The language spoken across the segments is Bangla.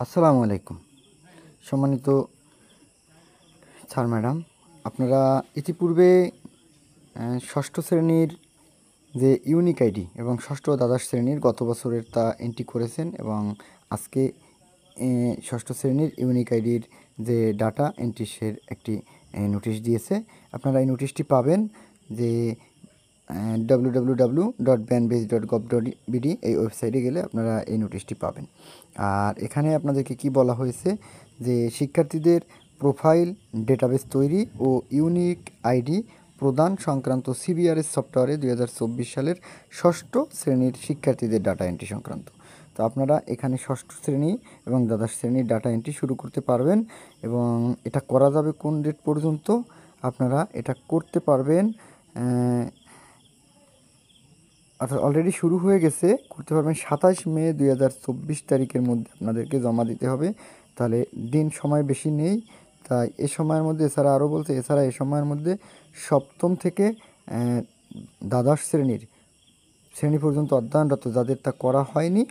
আসসালামু আলাইকুম। সম্মানিত স্যার ম্যাডাম, আপনারা ইতিপূর্বে ষষ্ঠ শ্রেণীর যে ইউনিক আইডি এবং ষষ্ঠ ও দ্বাদশ শ্রেণীর গত বছরের তা এন্ট্রি করেছেন এবং আজকে ষষ্ঠ শ্রেণীর ইউনিক আইডির যে ডাটা এন্ট্রিসের একটি নোটিশ দিয়েছে। আপনারা এই নোটিশটি পাবেন যে www.banbase.gov.bd এই ওয়েবসাইটে গেলে আপনারা এই নোটিশটি পাবেন। আর এখানে আপনাদেরকে কি বলা হয়েছে যে শিক্ষার্থীদের প্রোফাইল ডেটাবেস তৈরি ও ইউনিক আইডি প্রদান সংক্রান্ত সিবিআরএস সফটওয়্যারে 2024 সালের ষষ্ঠ শ্রেণীর শিক্ষার্থীদের ডাটা এন্ট্রি সংক্রান্ত। তো আপনারা এখানে ষষ্ঠ শ্রেণী এবং দ্বাদশ শ্রেণীর ডাটা এন্ট্রি শুরু করতে পারবেন এবং এটা করা যাবে কোন ডেট পর্যন্ত? আপনারা এটা করতে পারবেন অর্থাৎ অলরেডি শুরু হয়ে গেছে, করতে পারবেন 27 মে 2024 তারিখের মধ্যে আপনাদেরকে জমা দিতে হবে। তাহলে দিন সময় বেশি নেই, তাই এ সময়ের মধ্যে এছাড়া আরও বলছে এছাড়া এ সময়ের মধ্যে সপ্তম থেকে দ্বাদশ শ্রেণী পর্যন্ত অধ্যয়নরত যাদের তা করা হয়নি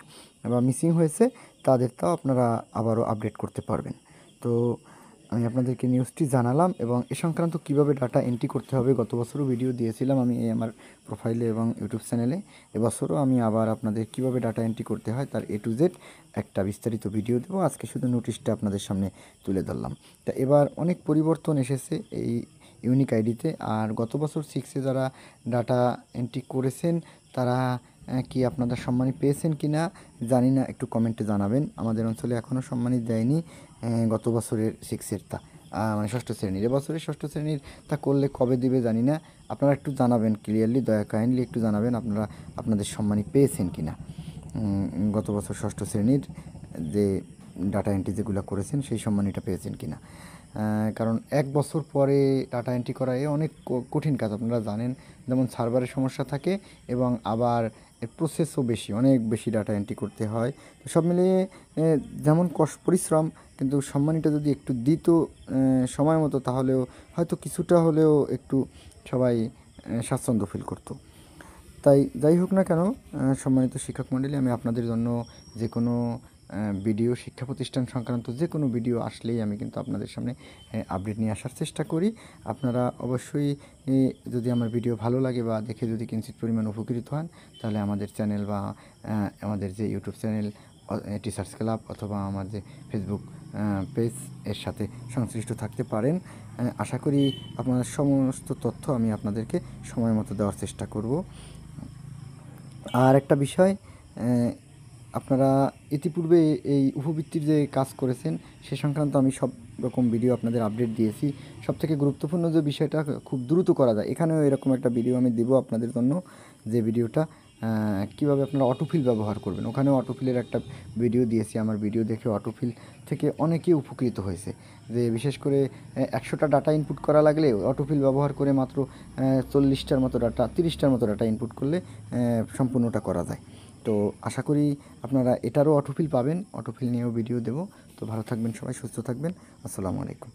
বা মিসিং হয়েছে তাদের তাও আপনারা আবারও আপডেট করতে পারবেন। তো আমি আপনাদেরকে নিউজটি জানালাম এবং এ সংক্রান্ত কীভাবে ডাটা এন্ট্রি করতে হবে গত বছরও ভিডিও দিয়েছিলাম আমি আমার প্রোফাইলে এবং ইউটিউব চ্যানেলে। এবছরও আমি আবার আপনাদের কীভাবে ডাটা এন্ট্রি করতে হয় তার A to Z একটা বিস্তারিত ভিডিও দেবো। আজকে শুধু নোটিশটা আপনাদের সামনে তুলে ধরলাম। তা এবার অনেক পরিবর্তন এসেছে এই ইউনিক আইডিতে। আর গত বছর 6-এ যারা ডাটা এন্ট্রি করেছেন তারা কি আপনারা সম্মানী পেয়েছেন কি না জানি না, একটু কমেন্টে জানাবেন। আমাদের অঞ্চলে এখনও সম্মানী দেয়নি গত বছরের 6-এর তা মানে ষষ্ঠ শ্রেণীর। এবছরের ষষ্ঠ শ্রেণীর তা করলে কবে দিবে জানি না, আপনারা একটু জানাবেন ক্লিয়ারলি, কাইন্ডলি একটু জানাবেন আপনারা আপনাদের সম্মানী পেয়েছেন কি না গত বছর ষষ্ঠ শ্রেণীর যে ডাটা এন্ট্রি যেগুলো করেছেন সেই সম্মানীটা পেয়েছেন কি না। কারণ এক বছর পরে ডাটা এন্ট্রি করা অনেক কঠিন কাজ, আপনারা জানেন। যেমন সার্ভারের সমস্যা থাকে এবং আবার প্রসেসও বেশি, অনেক বেশি ডাটা এন্ট্রি করতে হয়। তো সব মিলিয়ে যেমন পরিশ্রম, কিন্তু সম্মানীটা যদি একটু দিত সময় মতো তাহলেও হয়তো কিছুটা হলেও একটু সবাই স্বাচ্ছন্দ্য ফিল করতো। তাই যাই হোক না কেন সম্মানিত শিক্ষক মণ্ডলী, আমি আপনাদের জন্য যে কোনো ভিডিও শিক্ষা প্রতিষ্ঠান সংক্রান্ত যে কোনো ভিডিও আসলেই আমি কিন্তু আপনাদের সামনে আপডেট নিয়ে আসার চেষ্টা করি। আপনারা অবশ্যই যদি আমার ভিডিও ভালো লাগে বা দেখে যদি কিঞ্চিৎ পরিমাণ উপকৃত হন তাহলে আমাদের চ্যানেল বা আমাদের যে ইউটিউব চ্যানেল টিচার্স ক্লাব অথবা আমার যে ফেসবুক পেজ এর সাথে সংশ্লিষ্ট থাকতে পারেন। আশা করি আপনার সমস্ত তথ্য আমি আপনাদেরকে সময় মতো দেওয়ার চেষ্টা করব। আর একটা বিষয়, আপনারা ইতিপূর্বে এই উপবৃত্তির যে কাজ করেছেন সে সংক্রান্ত আমি সব রকম ভিডিও আপনাদের আপডেট দিয়েছি। সবথেকে গুরুত্বপূর্ণ যে বিষয়টা খুব দ্রুত করা যায়, এখানেও এরকম একটা ভিডিও আমি দেবো আপনাদের জন্য, যে ভিডিওটা কীভাবে আপনারা অটোফিল ব্যবহার করবেন। ওখানেও অটোফিলের একটা ভিডিও দিয়েছি, আমার ভিডিও দেখে অটোফিল থেকে অনেকেই উপকৃত হয়েছে। যে বিশেষ করে 100টা ডাটা ইনপুট করা লাগলে অটোফিল ব্যবহার করে মাত্র 40টার মতো ডাটা 30টার মতো ডাটা ইনপুট করলে সম্পূর্ণটা করা যায়। তো আশা করি আপনারা এটারও অটোফিল পাবেন, অটোফিল নিয়েও ভিডিও দেবো। তো ভালো থাকবেন সবাই, সুস্থ থাকবেন। আসসালামু আলাইকুম।